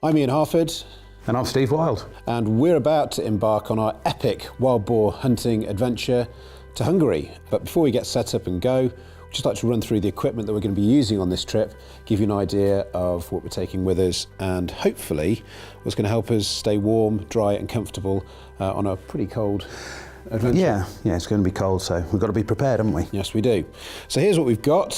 I'm Ian Harford. And I'm Steve Wild. And we're about to embark on our epic wild boar hunting adventure to Hungary. But before we get set up and go, we'd just like to run through the equipment that we're going to be using on this trip, give you an idea of what we're taking with us, and hopefully what's going to help us stay warm, dry and comfortable on a pretty cold adventure. Yeah, it's going to be cold, so we've got to be prepared, haven't we? Yes, we do. So here's what we've got.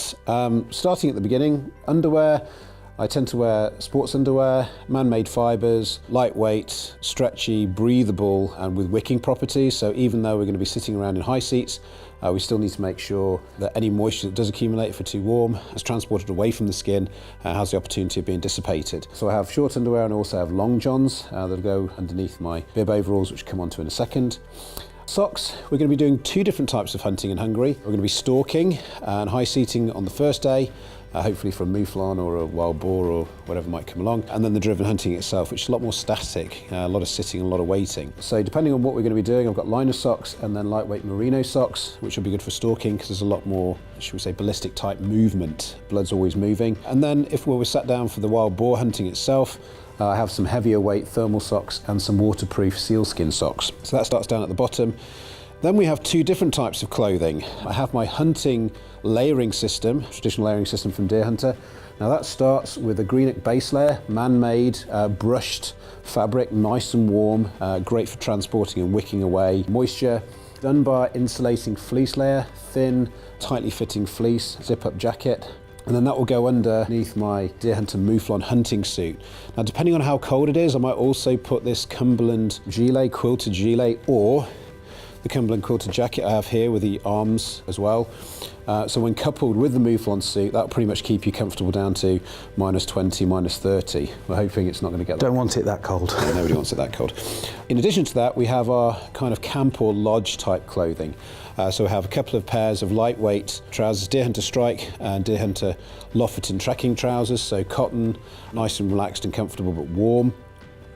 Starting at the beginning, underwear. I tend to wear sports underwear, man-made fibres, lightweight, stretchy, breathable, and with wicking properties. So even though we're going to be sitting around in high seats, we still need to make sure that any moisture that does accumulate if we're too warm is transported away from the skin, has the opportunity of being dissipated. So I have short underwear and also have long johns that'll go underneath my bib overalls, which come on to in a second. Socks, we're going to be doing two different types of hunting in Hungary. We're going to be stalking and high seating on the first day, hopefully for a Muflon or a wild boar or whatever might come along, and then the driven hunting itself, which is a lot more static, a lot of sitting and a lot of waiting. So depending on what we're going to be doing, I've got liner socks and then lightweight merino socks, which will be good for stalking because there's a lot more, should we say, ballistic type movement. Blood's always moving. And then if we're sat down for the wild boar hunting itself, I have some heavier weight thermal socks and some waterproof sealskin socks. So that starts down at the bottom. Then we have two different types of clothing. I have my hunting layering system, traditional layering system from Deerhunter. Now that starts with a greenock base layer, man-made, brushed fabric, nice and warm, great for transporting and wicking away moisture. Dunbar insulating fleece layer, thin, tightly fitting fleece, zip-up jacket. And then that will go underneath my Deerhunter Muflon hunting suit. Now, depending on how cold it is, I might also put this Cumberland gilet, quilted gilet, or the Cumberland quilted jacket I have here with the arms as well. So when coupled with the Muflon suit, that'll pretty much keep you comfortable down to -20, -30. We're hoping it's not going to get that. Don't want it that cold. Yeah, nobody wants it that cold. In addition to that, we have our kind of camp or lodge type clothing. So we have a couple of pairs of lightweight trousers, Deerhunter Strike and Deerhunter Lofoten trekking trousers, so cotton, nice and relaxed and comfortable but warm.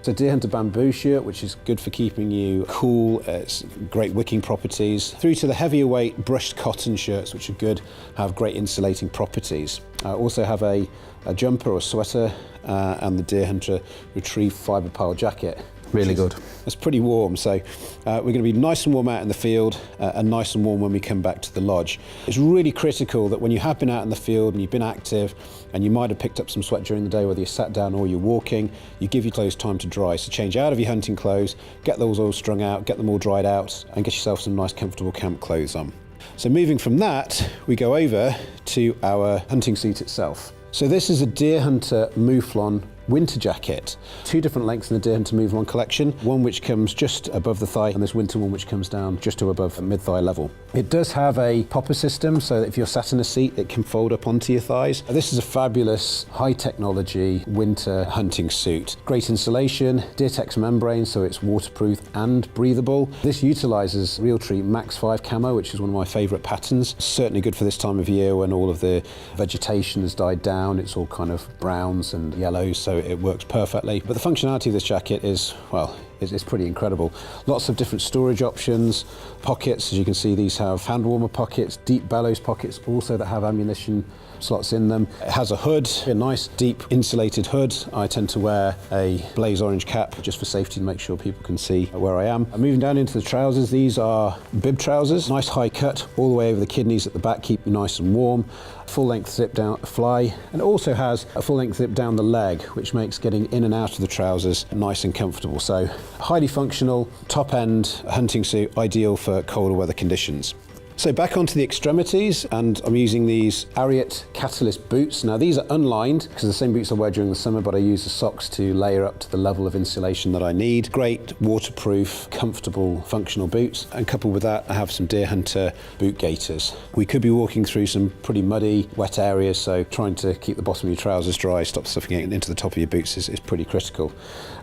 It's a Deerhunter bamboo shirt, which is good for keeping you cool. It's great wicking properties. Through to the heavier weight brushed cotton shirts, which are good, have great insulating properties. I also have a jumper or sweater and the Deerhunter Retrieve fibre pile jacket. Really good. It's pretty warm, so we're going to be nice and warm out in the field and nice and warm when we come back to the lodge. It's really critical that when you have been out in the field and you've been active and you might have picked up some sweat during the day, whether you sat down or you're walking, you give your clothes time to dry. So change out of your hunting clothes, get those all strung out, get them all dried out, and get yourself some nice comfortable camp clothes on. So moving from that, we go over to our hunting suit itself. So this is a Deerhunter Muflon winter jacket. Two different lengths in the Deerhunter Muflon collection, one which comes just above the thigh and this winter one which comes down just to above mid-thigh level. It does have a popper system so that if you're sat in a seat it can fold up onto your thighs. This is a fabulous high technology winter hunting suit. Great insulation, Deertex membrane so it's waterproof and breathable. This utilises Realtree Max 5 camo, which is one of my favourite patterns. Certainly good for this time of year when all of the vegetation has died down. It's all kind of browns and yellows, so it works perfectly. But the functionality of this jacket is, well, it's pretty incredible. Lots of different storage options, pockets, as you can see these have hand warmer pockets, deep bellows pockets also that have ammunition slots in them. It has a hood, a nice deep insulated hood. I tend to wear a blaze orange cap just for safety to make sure people can see where I am. Moving down into the trousers, these are bib trousers, nice high cut all the way over the kidneys at the back, keep you nice and warm. Full length zip down at the fly, and it also has a full length zip down the leg, which makes getting in and out of the trousers nice and comfortable. So highly functional, top end hunting suit, ideal for colder weather conditions. So back onto the extremities, and I'm using these R8 Catalyst boots. Now these are unlined because the same boots I wear during the summer, but I use the socks to layer up to the level of insulation that I need. Great waterproof, comfortable, functional boots. And coupled with that, I have some Deerhunter boot gaiters. We could be walking through some pretty muddy, wet areas, so trying to keep the bottom of your trousers dry, stop stuffing it into the top of your boots is pretty critical.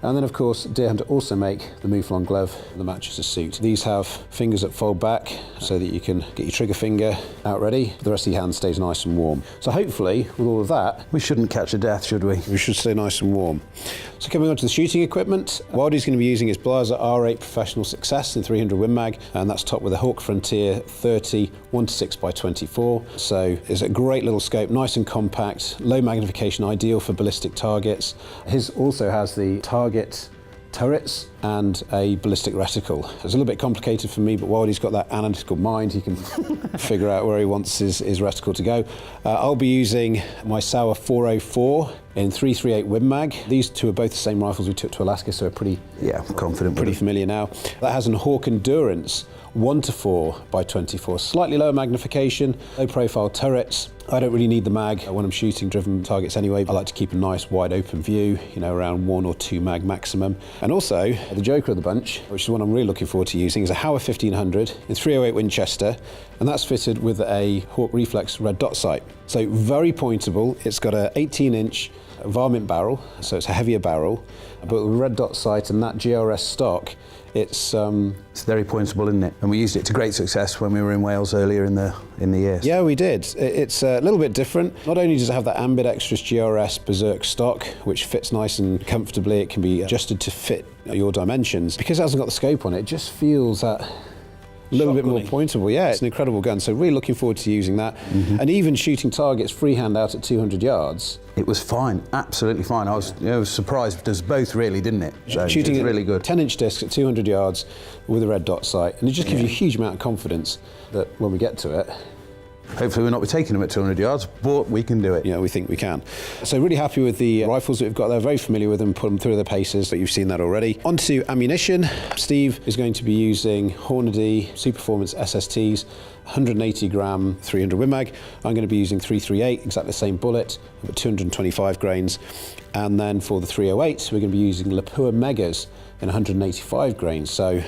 And then of course, Deerhunter also make the Muflon glove that matches the suit. These have fingers that fold back so that you can get your trigger finger out ready. The rest of your hand stays nice and warm. So hopefully, with all of that, We shouldn't catch a death, should we? we should stay nice and warm. So coming on to the shooting equipment, Wildy's going to be using his Blaser R8 Professional Success in 300 Win Mag, and that's topped with a Hawke Frontier 30 1:6x24. So it's a great little scope, nice and compact, low magnification, ideal for ballistic targets. His also has the target turrets and a ballistic reticle. It's a little bit complicated for me, but Wildy's got that analytical mind, he can figure out where he wants his reticle to go. I'll be using my Sauer 404 in 338 Win Mag. These two are both the same rifles we took to Alaska, so we're pretty confident. pretty familiar now. That has an Hawke Endurance 1:4x24, slightly lower magnification, low profile turrets. I don't really need the mag when I'm shooting driven targets anyway. I like to keep a nice wide open view, you know, around 1 or 2 mag maximum. And also, the joker of the bunch, which is one I'm really looking forward to using, is a Howa 1500 in 308 Winchester, and that's fitted with a Hawke Reflex Red-dot Sight. So very pointable. It's got a 18-inch varmint barrel, so it's a heavier barrel, but with red-dot sight and that GRS stock, it's very pointable, isn't it? And we used it to great success when we were in Wales earlier in the year. Yeah, we did. It's a little bit different. Not only does it have that ambidextrous GRS Berserk stock, which fits nice and comfortably, it can be adjusted to fit your dimensions. Because it hasn't got the scope on it, it just feels that a little bit more pointable. Yeah, it's an incredible gun, so really looking forward to using that. And even shooting targets freehand out at 200 yards. It was fine, absolutely fine. I was surprised with us both, really, didn't it? So Shooting it's really good. 10-inch disc at 200 yards with a red dot sight, and it just gives you a huge amount of confidence that when we get to it, Hopefully we'll not be taking them at 200 yards, but we can do it. Yeah, we think we can. So really happy with the rifles that we've got there, very familiar with them, put them through the paces, but you've seen that already. On to ammunition. Steve is going to be using Hornady Superformance SSTs, 180 gram 300 Win Mag. I'm going to be using 338, exactly the same bullet, but 225 grains. And then for the 308, we're going to be using Lapua Megas in 185 grains. So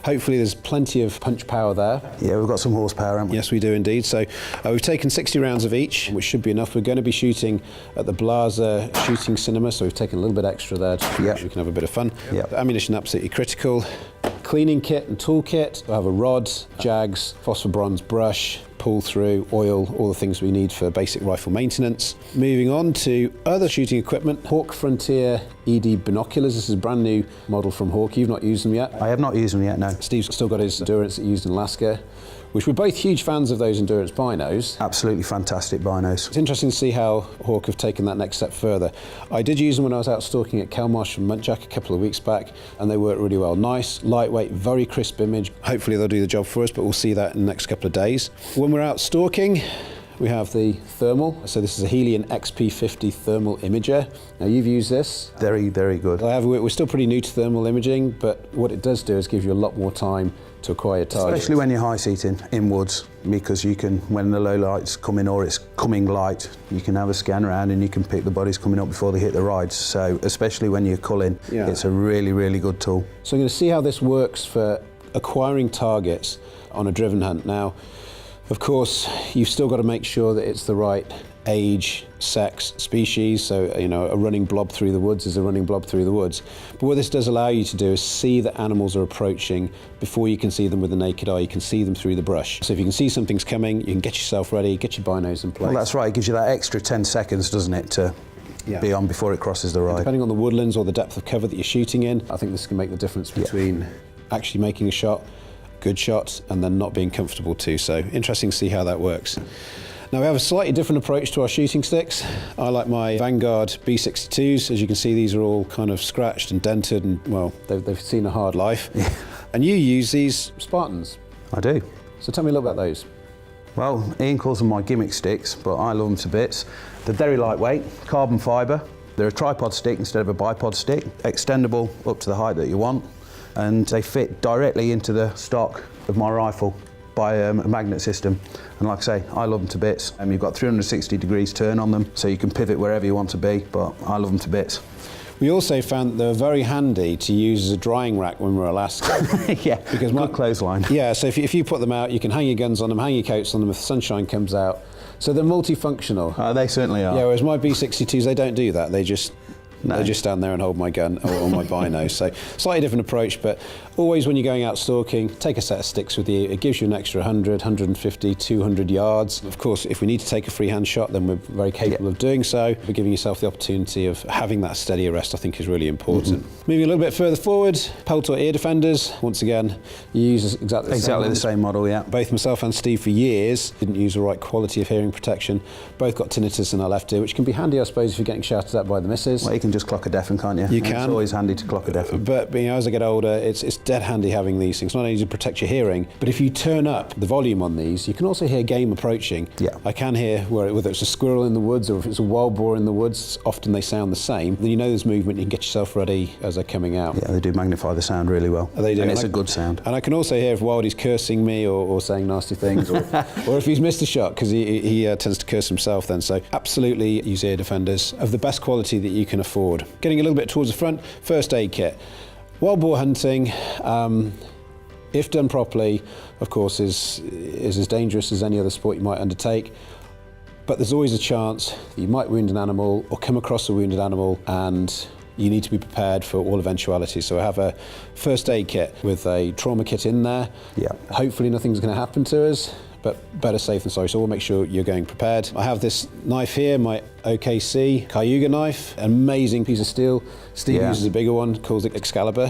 hopefully there's plenty of punch power there. Yeah, we've got some horsepower, haven't we? Yes, we do indeed. So we've taken 60 rounds of each, which should be enough. We're going to be shooting at the Blaser Shooting Cinema, so we've taken a little bit extra there so we can have a bit of fun. Yep. Ammunition absolutely critical. Cleaning kit and tool kit. We'll have a rod, jags, phosphor bronze brush, pull through, oil, all the things we need for basic rifle maintenance. Moving on to other shooting equipment, Hawke Frontier ED Binoculars. This is a brand new model from Hawke. You've not used them yet? I have not used them yet, no. Steve's still got his Endurance that he used in Alaska, which we're both huge fans of those Endurance binos. Absolutely fantastic binos. It's interesting to see how Hawke have taken that next step further. I did use them when I was out stalking at Kelmarsh from Muntjac a couple of weeks back, and they worked really well. Nice, lightweight, very crisp image. Hopefully they'll do the job for us, but we'll see that in the next couple of days. When we're out stalking, we have the thermal. So this is a Helion XP50 thermal imager. Now you've used this. Very, very good. We're still pretty new to thermal imaging, but what it does do is give you a lot more time to acquire targets. Especially when you're high seating in woods, because you can, when the low light's coming or it's coming light, you can have a scan around and you can pick the bodies coming up before they hit the rides. So especially when you're culling, it's a really, really good tool. So I'm going to see how this works for acquiring targets on a driven hunt. Now, of course, you've still got to make sure that it's the right age, sex, species. So, you know, a running blob through the woods is a running blob through the woods. But what this does allow you to do is see that animals are approaching before you can see them with the naked eye. You can see them through the brush. So if you can see something's coming, you can get yourself ready, get your binos in place. Well, that's right. It gives you that extra 10 seconds, doesn't it, to be on before it crosses the ride. Depending on the woodlands or the depth of cover that you're shooting in, I think this can make the difference between actually making a shot, good shot, and then not being comfortable too. So interesting to see how that works. Now we have a slightly different approach to our shooting sticks. I like my Vanguard B62s. As you can see, these are all kind of scratched and dented and, well, they've seen a hard life. And you use these Spartans. I do. So tell me a little about those. Well, Ian calls them my gimmick sticks, but I love them to bits. They're very lightweight, carbon fibre. They're a tripod stick instead of a bipod stick, extendable up to the height that you want, and they fit directly into the stock of my rifle by a magnet system. And like I say, I love them to bits. You've got 360 degrees turn on them, so you can pivot wherever you want to be, but I love them to bits. We also found that they're very handy to use as a drying rack when we're in Alaska. Yeah, because good clothesline. Yeah, so if you put them out, you can hang your guns on them, hang your coats on them if the sunshine comes out. So they're multifunctional. They certainly are. Yeah, whereas my B62s, they don't do that. They just They just stand there and hold my gun or my bino. So slightly different approach, but always when you're going out stalking, take a set of sticks with you. It gives you an extra 100, 150, 200 yards. Of course, if we need to take a freehand shot, then we're very capable of doing so. But giving yourself the opportunity of having that steady arrest, I think, is really important. Moving a little bit further forward, pelt or ear defenders. Once again, you use exactly the same model, yeah. Both myself and Steve for years didn't use the right quality of hearing protection. Both got tinnitus in our left ear, which can be handy, I suppose, if you're getting shouted at by the missus. Well, you can just clock a deafen, can't you? You can. It's always handy to clock a deafen. But as I get older, it's dead handy having these things, not only to protect your hearing, but if you turn up the volume on these, you can also hear game approaching. Yeah. I can hear whether it's a squirrel in the woods or if it's a wild boar in the woods, often they sound the same. Then you know there's movement, you can get yourself ready as they're coming out. Yeah, they do magnify the sound really well. They do. And it's a good sound. And I can also hear if Wildy's cursing me or saying nasty things, or if he's missed a shot, because he tends to curse himself then. So absolutely use ear defenders of the best quality that you can afford. Getting a little bit towards the front, first aid kit. Wild boar hunting, if done properly, of course, is as dangerous as any other sport you might undertake. But there's always a chance that you might wound an animal or come across a wounded animal, and you need to be prepared for all eventualities. So I have a first aid kit with a trauma kit in there. Yeah. Hopefully nothing's going to happen to us, but better safe than sorry. So we'll make sure you're going prepared. I have this knife here, my OKC Cayuga knife, an amazing piece of steel. Steve uses a bigger one, calls it Excalibur,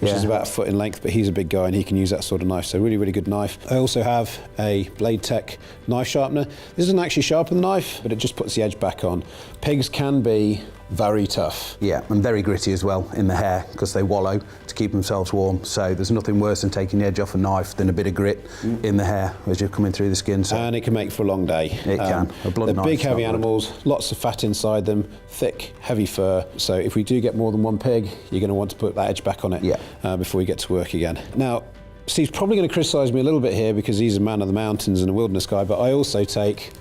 which is about a foot in length, but he's a big guy and he can use that sort of knife. So really, really good knife. I also have a Blade Tech knife sharpener. This doesn't actually sharpen the knife, but it just puts the edge back on. Pigs can be very tough. Yeah, and very gritty as well in the hair, because they wallow to keep themselves warm. So there's nothing worse than taking the edge off a knife than a bit of grit in the hair as you're coming through the skin. So and it can make for a long day. It can. They're big, heavy animals, lots of fat inside them, thick, heavy fur. So if we do get more than one pig, you're going to want to put that edge back on it before you get to work again. Now, Steve's probably going to criticise me a little bit here because he's a man of the mountains and a wilderness guy, but I also take,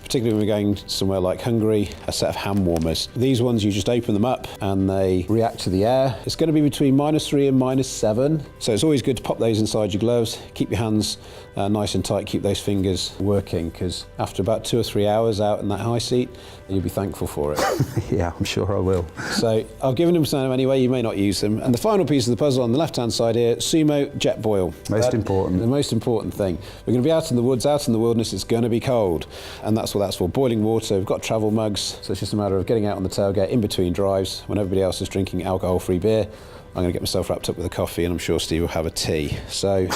particularly when we're going somewhere like Hungary, a set of hand warmers. These ones, you just open them up and they react to the air. It's going to be between -3 and -7. So it's always good to pop those inside your gloves, keep your hands nice and tight, keep those fingers working, because after about 2 or 3 hours out in that high seat, you'll be thankful for it. Yeah, I'm sure I will. So I've given him some anyway, you may not use them. And the final piece of the puzzle on the left-hand side here, Sumo jet boil. Most important. The most important thing. We're going to be out in the woods, out in the wilderness, it's going to be cold. And that's what that's for, boiling water. We've got travel mugs, so it's just a matter of getting out on the tailgate in between drives when everybody else is drinking alcohol-free beer. I'm going to get myself wrapped up with a coffee, and I'm sure Steve will have a tea. So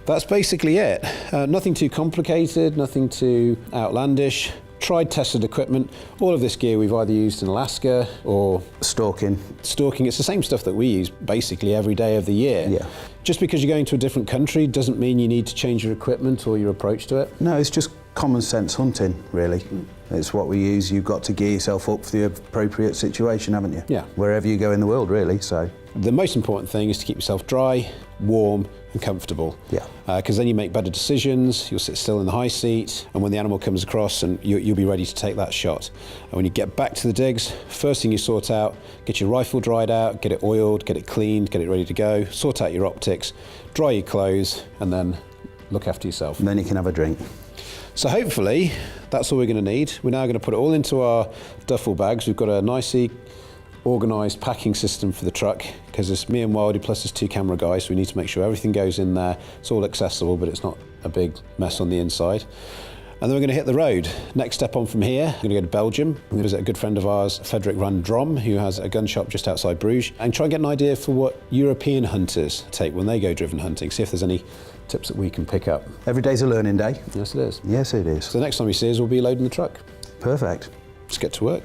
that's basically it. Nothing too complicated, nothing too outlandish. Tried, tested equipment. All of this gear we've either used in Alaska or stalking. It's the same stuff that we use basically every day of the year. Yeah. Just because you're going to a different country doesn't mean you need to change your equipment or your approach to it. No, it's just common sense hunting, really. It's what we use. You've got to gear yourself up for the appropriate situation, haven't you? Yeah. Wherever you go in the world, really. So the most important thing is to keep yourself dry, warm and comfortable. Yeah. Because then you make better decisions, you'll sit still in the high seat, and when the animal comes across, and you'll be ready to take that shot. And when you get back to the digs, first thing you sort out, get your rifle dried out, get it oiled, get it cleaned, get it ready to go, sort out your optics, dry your clothes, and then look after yourself. And then you can have a drink. So hopefully that's all we're going to need. We're now going to put it all into our duffel bags. We've got a nicely organised packing system for the truck, because it's me and Wildy plus there's 2 camera guys, so we need to make sure everything goes in there. It's all accessible, but it's not a big mess on the inside. And then we're going to hit the road. Next step on from here, we're going to go to Belgium. We're going to visit a good friend of ours, Frederick van Drom, who has a gun shop just outside Bruges, and try and get an idea for what European hunters take when they go driven hunting, see if there's any tips that we can pick up. Every day's a learning day. Yes, it is. Yes, it is. So the next time we see us, we'll be loading the truck. Perfect. Let's get to work.